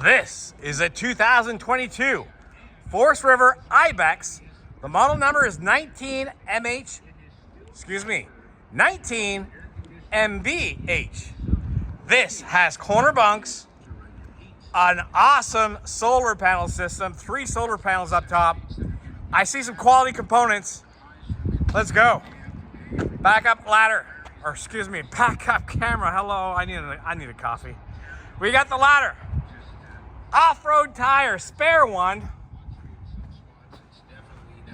This is a 2022 Forest River IBEX. The model number is 19MH, 19MBH. This has corner bunks, an awesome solar panel system, 3 solar panels up top. I see some quality components. Let's go. Backup ladder, or backup camera. Hello, I need a coffee. We got the ladder. Off-road tire, spare one.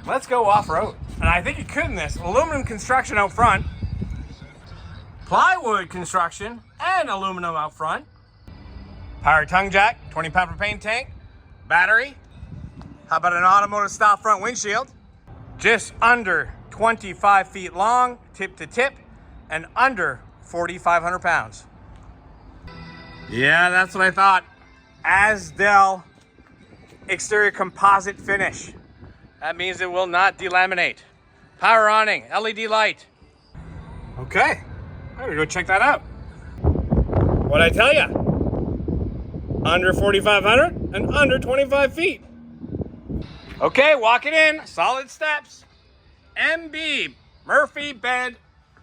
Let's go off-road. And I think you could in this. Aluminum construction out front. Plywood construction and aluminum out front. Power tongue jack, 20-pound propane tank. Battery. How about an automotive style front windshield? Just under 25 feet long, tip to tip, and under 4,500 pounds. Yeah, that's what I thought. Asdel exterior composite finish. That means it will not delaminate. Power awning, LED light. Okay, I'm gonna go check that out. What'd I tell you? Under 4,500 and under 25 feet. Okay, walking in, solid steps. MB, Murphy bed.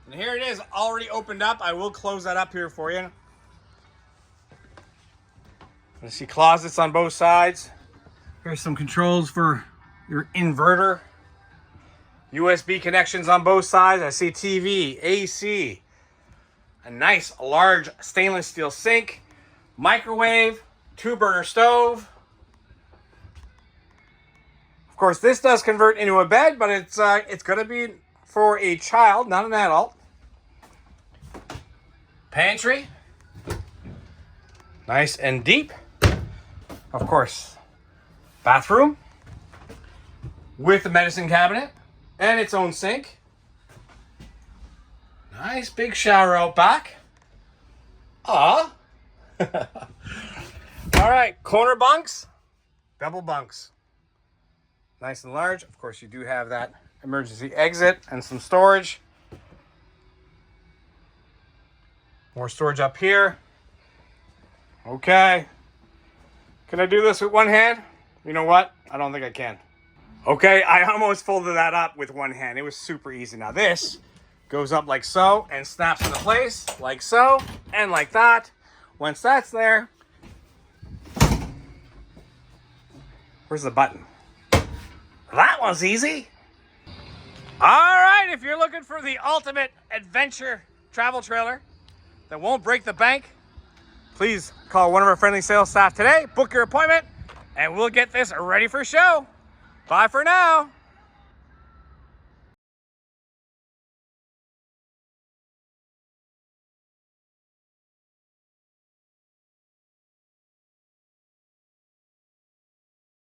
And here it is, already opened up. I will close that up here for you. I see closets on both sides. Here's some controls for your inverter. USB connections on both sides. I see TV, AC, a nice large stainless steel sink, microwave, 2-burner stove. Of course, this does convert into a bed, but it's gonna be for a child, not an adult. Pantry, nice and deep. Of course, bathroom with the medicine cabinet and its own sink. Nice big shower out back. All right, corner bunks, double bunks. Nice and large. Of course, you do have that emergency exit and some storage. More storage up here. Okay. Can I do this with one hand? You know what? I don't think I can. Okay, I almost folded that up with one hand. It was super easy. Now this goes up like so and snaps into place like so and like that. Once that's there, where's the button? That one's easy. All right, if you're looking for the ultimate adventure travel trailer that won't break the bank, please call one of our friendly sales staff today, book your appointment, and we'll get this ready for show. Bye for now.